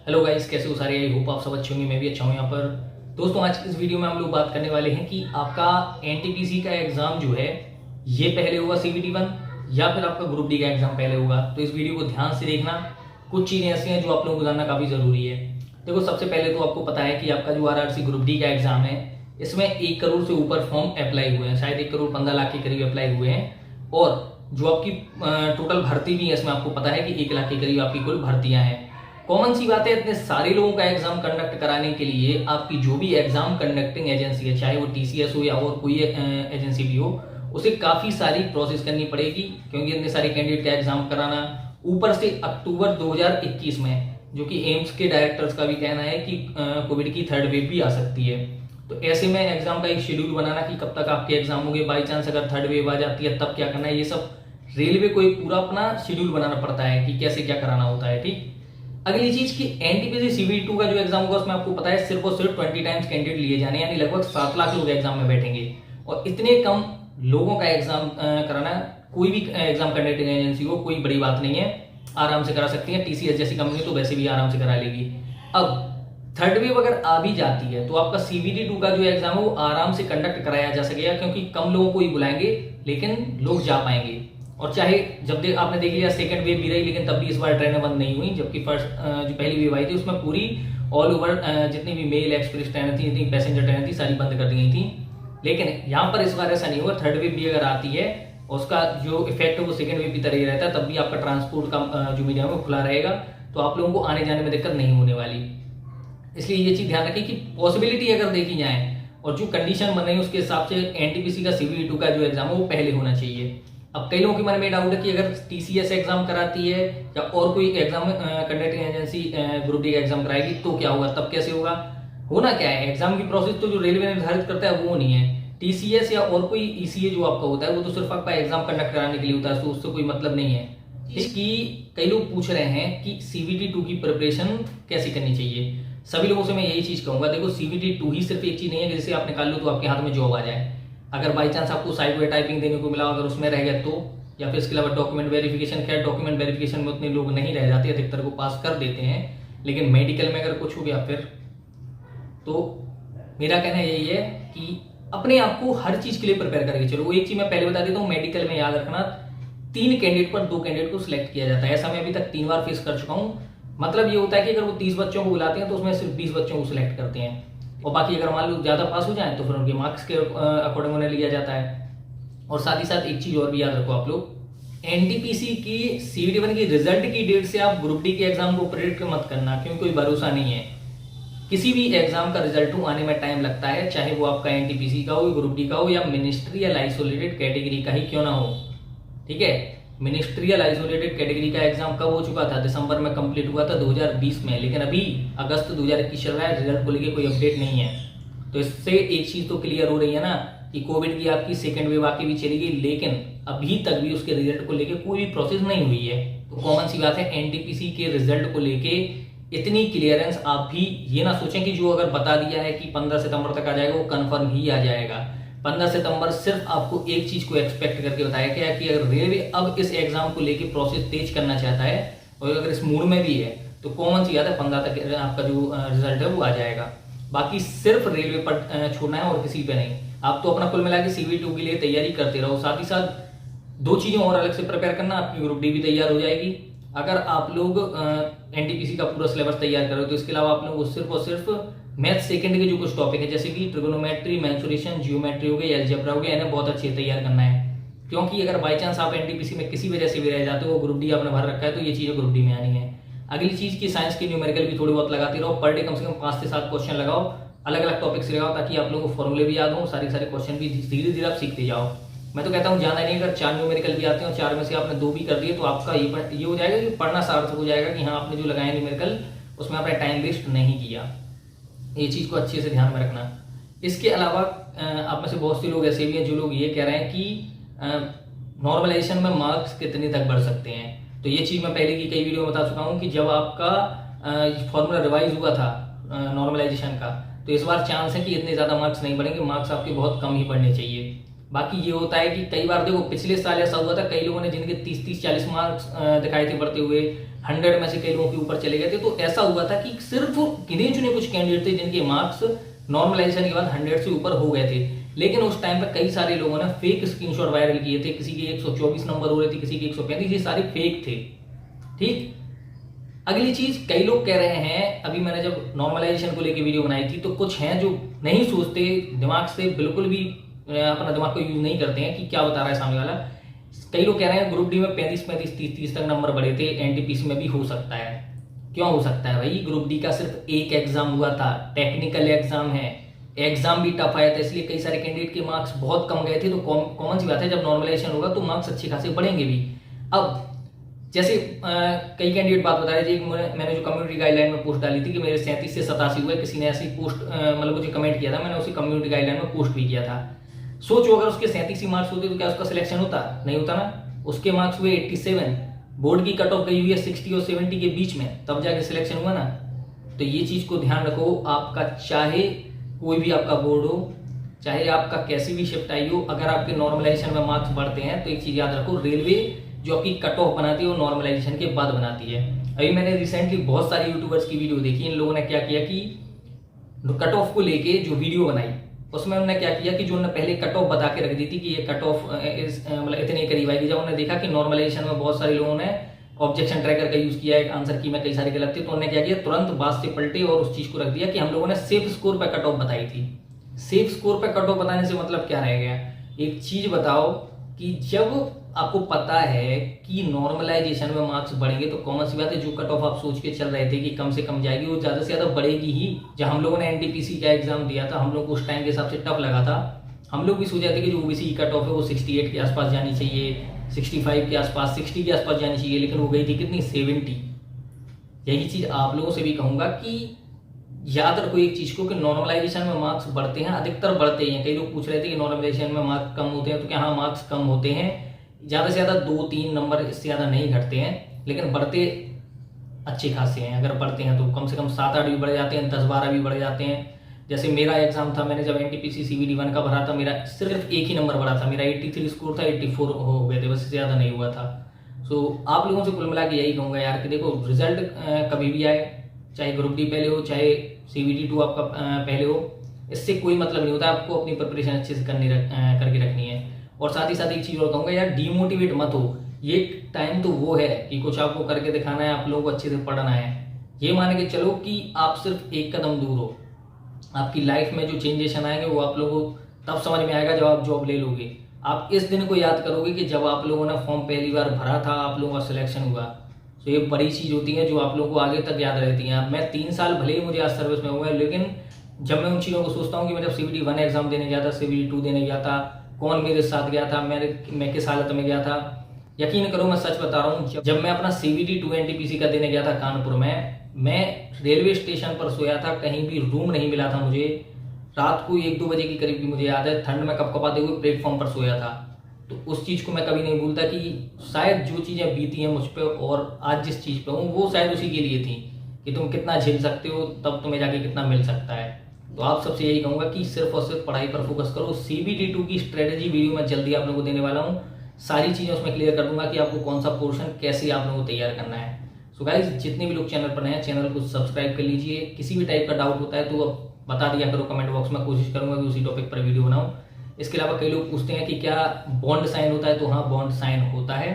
Hello guys, कैसे हो सारे। आई होप आप सब अच्छे होंगे, मैं भी अच्छा हूँ यहाँ पर। दोस्तों, आज की इस वीडियो में हम लोग बात करने वाले हैं कि आपका एनटीपीसी का एग्जाम जो है ये पहले होगा CBT 1 या फिर आपका ग्रुप डी का एग्जाम पहले होगा। तो इस वीडियो को ध्यान से देखना, कुछ चीज़ें ऐसी हैं जो आप लोगों को जानना काफ़ी ज़रूरी है। देखो, सबसे पहले तो आपको पता है कि आपका जो RRC ग्रुप डी का एग्जाम है इसमें 1 करोड़ से ऊपर फॉर्म अप्लाई हुए हैं, शायद 1 करोड़ 15 लाख के करीब अप्लाई हुए हैं। और जो आपकी टोटल भर्ती भी है इसमें आपको पता है कि 1 लाख के करीब आपकी कुल भर्तियां हैं। कॉमन सी बात है, इतने सारे लोगों का एग्जाम कंडक्ट कराने के लिए आपकी जो भी एग्जाम कंडक्टिंग एजेंसी है, चाहे वो TCS हो या और कोई एजेंसी भी हो, उसे काफी सारी प्रोसेस करनी पड़ेगी, क्योंकि इतने सारे कैंडिडेट का एग्जाम कराना, ऊपर से अक्टूबर 2021 में, जो कि एम्स के डायरेक्टर्स का भी कहना है कि कोविड की 3rd वेव भी आ सकती है। तो ऐसे में एग्जाम का एक शेड्यूल बनाना कि कब तक आपके एग्जाम होंगे, बाई चांस अगर 3rd वेव आ जाती है तब क्या करना है, ये सब रेलवे को एक पूरा अपना शेड्यूल बनाना पड़ता है कि कैसे क्या कराना होता है। ठीक। अगली चीज की एनटीपीसी CBT 2 का जो एग्जाम होगा उसमें आपको पता है सिर्फ और सिर्फ 20 टाइम्स कैंडिडेट लिए जाने, यानी लगभग 7 लाख लोग एग्जाम में बैठेंगे। और इतने कम लोगों का एग्जाम कराना कोई भी एग्जाम कंडक्टिंग एजेंसी को कोई बड़ी बात नहीं है, आराम से करा सकती है। TCS जैसी कंपनी तो वैसे भी आराम से करा लेगी। अब 3rd वेव अगर आ भी जाती है तो आपका CBT 2 का जो एग्जाम है वो आराम से कंडक्ट कराया जा सकेगा, क्योंकि कम लोगों को ही बुलाएंगे लेकिन लोग जा पाएंगे। और चाहे जब आपने देख लिया 2nd वेव भी रही, लेकिन तब भी इस बार ट्रेनें बंद नहीं हुई, जबकि फर्स्ट जो पहली वेव आई थी उसमें पूरी ऑल ओवर जितनी भी मेल एक्सप्रेस ट्रेनें थी, जितनी पैसेंजर ट्रेनें थी, सारी बंद कर दी गई थी। लेकिन यहाँ पर इस बार ऐसा नहीं होगा। 3rd वेव भी अगर आती है उसका जो इफेक्ट है वो 2nd वेव की तरह ही रहता है, तब भी आपका ट्रांसपोर्ट का जो मीडियम है वो खुला रहेगा, तो आप लोगों को आने जाने में दिक्कत नहीं होने वाली। इसलिए ये चीज ध्यान रखें कि पॉसिबिलिटी अगर देखी जाए और जो कंडीशन बन रही है उसके हिसाब से एनटीपीसी का CBT 2 का जो एग्जाम है वो पहले होना चाहिए। अब कई लोगों के मन में डाउट है कि अगर TCS एग्जाम कराती है या और कोई exam conducting agency group D का एग्जाम कराएगी तो क्या होगा, तब कैसे होगा। होना क्या है, एग्जाम की प्रोसेस तो जो रेलवे निर्धारित करता है वो नहीं है। TCS या और कोई ECA जो आपका होता है वो तो सिर्फ आपका एग्जाम कंडक्ट कराने के लिए होता है, तो उससे कोई मतलब नहीं है। इसकी कई लोग पूछ रहे हैं कि CBT 2 की प्रिपरेशन कैसे करनी चाहिए। सभी लोगों से मैं यही चीज कहूंगा, देखो CBT 2 ही सिर्फ एक चीज नहीं है कि जिसे आप निकाल लो तो आपके हाथ में जॉब आ जाए। अगर बाई चांस आपको साइड बाय टाइपिंग देने को मिला, अगर उसमें रह गया तो, या फिर इसके अलावा डॉक्यूमेंट वेरिफिकेशन, खैर डॉक्यूमेंट वेरिफिकेशन में उतने लोग नहीं रह जाते, अधिकतर को पास कर देते हैं, लेकिन मेडिकल में अगर कुछ हो गया फिर तो मेरा कहना यही है कि अपने आप को हर चीज के लिए प्रिपेयर करके चलो। वो एक चीज मैं पहले बता देता हूँ, मेडिकल में याद रखना 3 कैंडिडेट पर 2 कैंडिडेट को सिलेक्ट किया जाता है। ऐसा मैं अभी तक 3 बार फेस कर चुका हूँ। मतलब ये होता है कि अगर वो 30 बच्चों को बुलाते हैं तो उसमें सिर्फ 20 बच्चों को सिलेक्ट करते हैं, और बाकी अगर मान लो ज्यादा पास हो जाए तो फिर उनके मार्क्स के अकॉर्डिंग उन्हें लिया जाता है। और साथ ही साथ एक चीज और भी याद रखो आप लोग, एनटीपीसी की CBT 1 की रिजल्ट की डेट से आप ग्रुप डी के एग्जाम को प्रेडिक्ट मत करना, क्योंकि कोई भरोसा नहीं है। किसी भी एग्जाम का रिजल्ट आने में टाइम लगता है, चाहे वो आपका एनटीपीसी का हो, ग्रुप डी का हो, या मिनिस्ट्रियल आइसोलेटेड कैटेगरी का ही क्यों ना हो। ठीक है, मिनिस्ट्रियल आइसोलेटेड कैटेगरी का एग्जाम कब हो चुका था, दिसंबर में कंप्लीट हुआ था 2020 में, लेकिन अभी अगस्त 2021 चल रहा है, रिजल्ट को लेके कोई अपडेट नहीं है। तो इससे एक चीज तो क्लियर हो रही है ना कि कोविड की आपकी 2nd वेव आके भी चली गई, लेकिन अभी तक भी उसके रिजल्ट को लेके कोई भी प्रोसेस नहीं हुई है। तो कॉमन सी बात है, एनटीपीसी के रिजल्ट को लेके इतनी क्लियरेंस आप भी ये ना सोचें कि जो अगर बता दिया है कि 15 सितंबर तक आ जाएगा वो कंफर्म ही आ जाएगा। 15 सितंबर सिर्फ आपको एक चीज को एक्सपेक्ट करके बताया गया कि अगर रेलवे अब इस एग्जाम को लेके प्रोसेस तेज करना चाहता है और अगर इस मूड में भी है तो कॉमन सी बात है 15 तक आपका जो रिजल्ट है वो आ जाएगा। बाकी सिर्फ रेलवे पर छोड़ना है और किसी पे नहीं। आप तो अपना कुल मिला के CBT 2 के लिए तैयारी करते रहो, साथ ही साथ 2 चीजें और अलग से प्रिपेयर करना, आपकी ग्रुप डी भी तैयार हो जाएगी अगर आप लोग एनटीपीसी का पूरा सिलेबस तैयार करो। तो इसके अलावा आप लोग सिर्फ और सिर्फ मैथ 2nd के जो कुछ टॉपिक है, जैसे कि ट्रिगोनोमेट्री, मेंसुरेशन, जियोमेट्री हो गई, अलजेब्रा हो गया, इन्हें बहुत अच्छे तैयार करना है। क्योंकि अगर बाई चांस आप एनटीपीसी में किसी वजह से भी रह जाते हो, ग्रुप डी आपने भर रखा है, तो ये चीजें ग्रुप डी में आनी है। अगली चीज की साइंस की न्यूमेरिकल भी थोड़ी बहुत लगाती रहो, पर डे कम से कम 5 से 7 क्वेश्चन लगाओ, अलग अलग टॉपिक से लगाओ, ताकि आप लोगों को फॉर्मूले भी याद हो, सारे क्वेश्चन भी धीरे धीरे आप सीखते जाओ। मैं तो कहता हूँ ज्यादा नहीं, अगर 4 न्यूमेरिकल भी आते हैं और 4 में से आपने 2 भी कर दिए तो आपका ये हो जाएगा कि पढ़ना सार्थक हो जाएगा कि हाँ आपने जो लगाया न्यूमेरिकल उसमें आपने टाइम वेस्ट नहीं किया। ये चीज को अच्छे से ध्यान में रखना। इसके अलावा आप में से बहुत से लोग ऐसे भी हैं जो लोग ये कह रहे हैं कि नॉर्मलाइजेशन में मार्क्स कितने तक बढ़ सकते हैं। तो ये चीज मैं पहले की कई वीडियो में बता चुका हूँ कि जब आपका फॉर्मूला रिवाइज हुआ था नॉर्मलाइजेशन का, तो इस बार चांस है कि इतने ज्यादा मार्क्स नहीं बढ़ेंगे, मार्क्स आपके बहुत कम ही पढ़ने चाहिए। बाकी ये होता है कि कई बार देखो पिछले साल ऐसा हुआ था, कई लोगों ने जिनके 30-40 मार्क्स दिखाए थे बढ़ते हुए, 100 में से कई लोगों के ऊपर चले गए थे। तो ऐसा हुआ था कि सिर्फ गिने चुने कुछ कैंडिडेट थे जिनके मार्क्स नॉर्मलाइजेशन के बाद 100 से ऊपर हो गए थे। लेकिन उस टाइम पर कई सारे लोगों ने फेक स्क्रीनशॉट वायरल किए थे, किसी के 124 नंबर हो रहे थे, किसी के 135, ये सारे फेक थे। ठीक, अगली चीज, कई लोग कह रहे हैं, अभी मैंने जब नॉर्मलाइजेशन को लेकर वीडियो बनाई थी, तो कुछ हैं जो नहीं सोचते, दिमाग से बिल्कुल भी अपना दिमाग को यूज नहीं करते हैं कि क्या बता रहा है सामने वाला। कई लोग कह रहे हैं ग्रुप डी में 35, 30 तक नंबर बढ़े थे, एनटीपीसी में भी हो सकता है। क्यों हो सकता है भाई? ग्रुप डी का सिर्फ एक एग्जाम हुआ था, टेक्निकल एग्जाम है, एग्जाम भी टफ आया था, इसलिए कई सारे कैंडिडेट के मार्क्स बहुत कम गए थे। तो कॉमन सी बात है, जब नॉर्मलाइजेशन होगा तो मार्क्स अच्छे खासे बढ़ेंगे भी। अब जैसे कई कैंडिडेट बात बता रहे थे, मैंने जो कम्युनिटी गाइडलाइन में पोस्ट डाली थी कि मेरे 37 से 87 हुए, किसी ने ऐसी पोस्ट मतलब मुझे कमेंट किया था, मैंने उसी कम्युनिटी गाइडलाइन में पोस्ट भी किया था। सोचो अगर उसके 37 मार्क्स होते तो क्या उसका सिलेक्शन होता? नहीं होता ना। उसके मार्क्स हुए 87, बोर्ड की कट ऑफ गई हुई है 60 और 70 के बीच में, तब जाके सिलेक्शन हुआ ना। तो ये चीज को ध्यान रखो, आपका चाहे कोई भी आपका बोर्ड हो, चाहे आपका कैसी भी शिफ्ट आई हो, अगर आपके नॉर्मलाइजेशन में मार्क्स बढ़ते हैं तो एक चीज याद रखो, रेलवे जो आपकी कट ऑफ बनाती है वो नॉर्मलाइजेशन के बाद बनाती है। अभी मैंने रिसेंटली बहुत सारे यूट्यूबर्स की वीडियो देखी, इन लोगों ने क्या किया कि कट ऑफ को लेके जो वीडियो बनाई उसमें उन्होंने क्या किया कि जो उन्होंने पहले कट ऑफ बता के रख दी थी कि ये कट ऑफ मतलब इतने करीब आएगी, जब उन्होंने देखा कि नॉर्मलाइजेशन में बहुत सारे लोगों ने ऑब्जेक्शन ट्रैकर का यूज किया है, आंसर की में कई सारे गलत थे, तो उन्होंने क्या किया, तुरंत बात से पलटे और उस चीज को रख दिया कि हम लोगों ने सेफ स्कोर पर कट ऑफ बताई थी। सेफ स्कोर पर कट ऑफ बताने से मतलब क्या रह गया? एक चीज बताओ कि जब आपको पता है कि नॉर्मलाइजेशन में मार्क्स बढ़ेंगे तो कॉमन सी बात है, जो कट ऑफ आप सोच के चल रहे थे कि कम से कम जाएगी, वो ज्यादा से ज्यादा बढ़ेगी ही। जब हम लोगों ने एनटीपीसी का एग्जाम दिया था, हम लोग को उस टाइम के हिसाब से टफ लगा था, हम लोग भी सोचे थे कि जो ओबीसी की कट ऑफ है वो 68 के आसपास जानी चाहिए, 65 के आसपास, 60 के आसपास जानी चाहिए, लेकिन वो गई थी कितनी? 70। यही चीज आप लोगों से भी कहूंगा कि याद रखो एक चीज को कि नॉर्मलाइजेशन में मार्क्स बढ़ते हैं, अधिकतर बढ़ते हैं। कई लोग पूछ रहे थे कि नॉर्मलाइजेशन में मार्क्स कम होते हैं, तो क्या? हाँ, मार्क्स कम होते हैं, ज्यादा से ज्यादा 2-3 नंबर, इससे ज्यादा नहीं घटते हैं, लेकिन बढ़ते अच्छे खासे हैं। अगर बढ़ते हैं तो कम से कम 7-8 भी बढ़ जाते हैं, 10-12 भी बढ़ जाते हैं। जैसे मेरा एग्जाम था, मैंने जब एनटीपीसी CVD 1 का भरा था, मेरा सिर्फ एक ही नंबर बढ़ा था, मेरा 83 स्कोर था, 84 हो गए थे, बस इससे ज्यादा नहीं हुआ था। सो आप लोगों से कुल मिला के यही कहूंगा यार कि देखो, रिजल्ट कभी भी आए, चाहे ग्रुप डी पहले हो, चाहे CVD 2 आपका पहले हो, इससे कोई मतलब नहीं होता। आपको अपनी प्रिपरेशन अच्छे से करके रखनी है। और साथ ही साथ एक चीज और कहूंगा यार, डीमोटिवेट मत हो। ये टाइम तो वो है कि कुछ आपको करके दिखाना है, आप लोगों को अच्छे से पढ़ना है। ये मान के चलो कि आप सिर्फ एक कदम दूर हो, आपकी लाइफ में जो चेंजेस आएंगे वो आप लोगों को तब समझ में आएगा जब आप जॉब ले लोगे। आप इस दिन को याद करोगे कि जब आप लोगों ने फॉर्म पहली बार भरा था, आप लोगों का सिलेक्शन हुआ। तो ये बड़ी चीज होती है जो आप लोगों को आगे तक याद रहती है। मैं 3 साल भले ही मुझे आज सर्विस में हुआ है, लेकिन जब मैं उन चीजों को सोचता हूँ कि मैं जब CVD 1 एग्जाम देने गया था, CVD 2 देने गया था, कौन मेरे साथ गया था, मैं किस हालत में गया था, यकीन करो मैं सच बता रहा हूँ, जब मैं अपना CVD 2 एनटीपीसी का देने गया था कानपुर में, मैं रेलवे स्टेशन पर सोया था, कहीं भी रूम नहीं मिला था मुझे। रात को 1-2 बजे की करीब की मुझे याद है, ठंड में कपकपाते हुए प्लेटफॉर्म पर सोया था। तो उस चीज को मैं कभी नहीं भूलता कि शायद जो चीजें बीती हैं मुझ पर और आज जिस चीज पे हूँ वो शायद उसी के लिए थी कि तुम कितना झेल सकते हो, तब तुम्हें जाके कितना मिल सकता है। तो आप सबसे यही कहूंगा कि सिर्फ और सिर्फ पढ़ाई पर फोकस करो। CVD 2 की स्ट्रेटेजी वीडियो मैं जल्दी आप लोगों को देने वाला हूँ, सारी चीजें उसमें क्लियर कर दूंगा कि आपको कौन सा पोर्शन कैसे आप लोगों को तैयार करना है। सो गाइस, जितने भी लोग चैनल पर नए हैं, चैनल को सब्सक्राइब कर लीजिए। किसी भी टाइप का डाउट होता है तो बता दिया करो कमेंट बॉक्स में, कोशिश करूंगा कि उसी टॉपिक पर वीडियो बनाऊं। इसके अलावा कई लोग पूछते हैं कि क्या बॉन्ड साइन होता है, तो हाँ, बॉन्ड साइन होता है।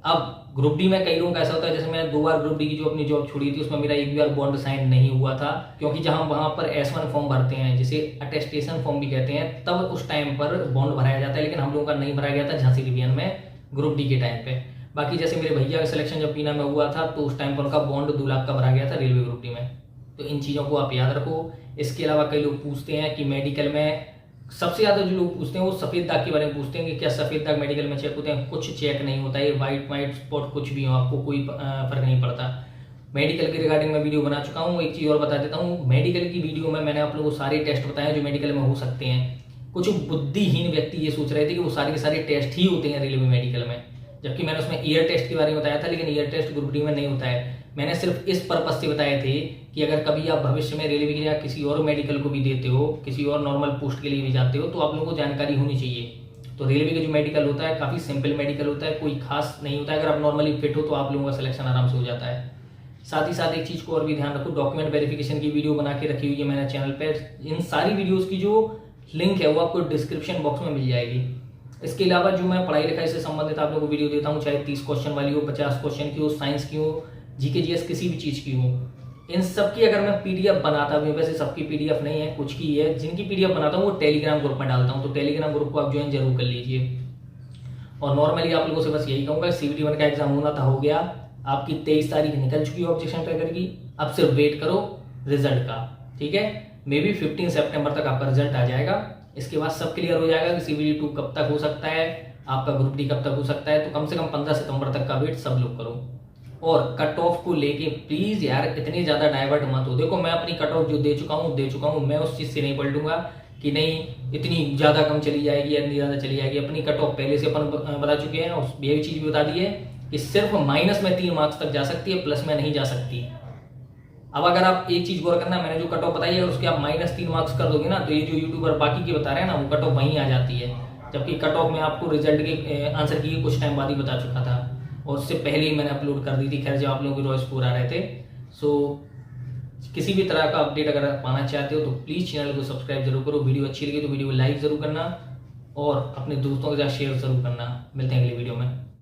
अब ग्रुप डी में कई लोगों का ऐसा होता है, जैसे मैंने 2 बार ग्रुप डी की जो अपनी जॉब छोड़ी थी, उसमें मेरा एक भी बार बॉन्ड साइन नहीं हुआ था, क्योंकि जहां वहां पर S1 फॉर्म भरते हैं, जिसे अटेस्टेशन फॉर्म भी कहते हैं, तब उस टाइम पर बॉन्ड भराया जाता है, लेकिन हम लोगों का नहीं भराया गया था झांसी डिवीजन में ग्रुप डी के टाइम पे। बाकी जैसे मेरे भैया का सिलेक्शन जब पीना में हुआ था, तो उस टाइम पर उनका बॉन्ड 2 लाख का भरा गया था रेलवे ग्रुप डी में। तो इन चीजों को आप याद रखो। इसके अलावा कई लोग पूछते हैं कि मेडिकल में, सबसे ज्यादा जो लोग पूछते हैं वो सफेद दाग के बारे में पूछते हैं कि क्या सफेद दाग मेडिकल में चेक होते हैं। कुछ चेक नहीं होता है, व्हाइट स्पॉट कुछ भी हो, आपको कोई फर्क नहीं पड़ता। मेडिकल के रिगार्डिंग मैं वीडियो बना चुका हूँ। एक चीज और बता देता हूँ, मेडिकल की वीडियो में मैंने आप लोगों को सारे टेस्ट बताए जो मेडिकल में हो सकते हैं। कुछ बुद्धिहीन व्यक्ति ये सोच रहे थे कि वो सारे के सारे टेस्ट ही होते हैं रेलवे मेडिकल में, जबकि मैंने उसमें ईयर टेस्ट के बारे में बताया था, लेकिन ईयर टेस्ट ग्रुप डी में नहीं होता है। मैंने सिर्फ इस पर्पज से बताए थे कि अगर कभी आप भविष्य में रेलवे के या किसी और मेडिकल को भी देते हो, किसी और नॉर्मल पोस्ट के लिए भी जाते हो, तो आप लोगों को जानकारी होनी चाहिए। तो रेलवे का जो मेडिकल होता है काफ़ी सिंपल मेडिकल होता है, कोई खास नहीं होता है। अगर आप नॉर्मली फिट हो तो आप लोगों का सिलेक्शन आराम से हो जाता है। साथ ही साथ एक चीज़ को और भी ध्यान रखो, डॉक्यूमेंट वेरिफिकेशन की वीडियो बना के रखी हुई है मैंने चैनल पर। इन सारी वीडियोज़ की जो लिंक है वो आपको डिस्क्रिप्शन बॉक्स में मिल जाएगी। इसके अलावा जो मैं पढ़ाई लिखाई से संबंधित आप लोगों को वीडियो देता हूँ, चाहे 30 क्वेश्चन वाली हो, 50 क्वेश्चन की हो, साइंस की हो, जीके जीएस किसी भी चीज़ की हो, इन सब की अगर मैं पीडीएफ बनाता हूँ, वैसे सबकी पीडीएफ नहीं है, कुछ की है, जिनकी पीडीएफ बनाता हूँ वो टेलीग्राम ग्रुप में डालता हूँ, तो टेलीग्राम ग्रुप को आप ज्वाइन जरूर कर लीजिए। और नॉर्मली आप लोगों से बस यही कहूँगा, CVT 1 का एग्जाम होना था, हो गया, आपकी 23 तारीख निकल चुकी है ऑब्जेक्शन ट्रैकर की, अब सिर्फ वेट करो रिजल्ट का, ठीक है। मे बी 15 सितंबर तक आपका रिजल्ट आ जाएगा। इसके बाद सब क्लियर हो जाएगा कि CVT 2 कब तक हो सकता है, आपका ग्रुप डी कब तक हो सकता है। तो कम से कम 15 सितंबर तक का वेट सब लोग करो। और कट ऑफ को लेके प्लीज यार इतनी ज्यादा डाइवर्ट मत हो। देखो मैं अपनी कट ऑफ जो दे चुका हूँ, मैं उस चीज से नहीं पलटूंगा कि नहीं इतनी ज्यादा कम चली जाएगी या इतनी ज्यादा चली जाएगी। अपनी कट ऑफ पहले से अपन बता चुके हैं, और ये भी चीज भी बता दी है कि सिर्फ माइनस में 3 मार्क्स तक जा सकती है, प्लस में नहीं जा सकती। अब अगर आप एक चीज गौर करना, मैंने जो कट ऑफ बताई है उसके आप -3 मार्क्स कर दोगे ना, तो ये जो यूट्यूबर बाकी के बता रहे हैं ना, वो कट ऑफ वहीं आ जाती है। जबकि कट ऑफ में आपको रिजल्ट के आंसर की कुछ टाइम बाद ही बता चुका था, और उससे पहले ही मैंने अपलोड कर दी थी। खैर जब आप लोगों के रॉ स्कोर आ रहे थे। सो किसी भी तरह का अपडेट अगर आप पाना चाहते हो तो प्लीज चैनल को सब्सक्राइब जरूर करो। वीडियो अच्छी लगी तो वीडियो को लाइक जरूर करना और अपने दोस्तों के साथ शेयर जरूर करना। मिलते हैं अगली वीडियो में।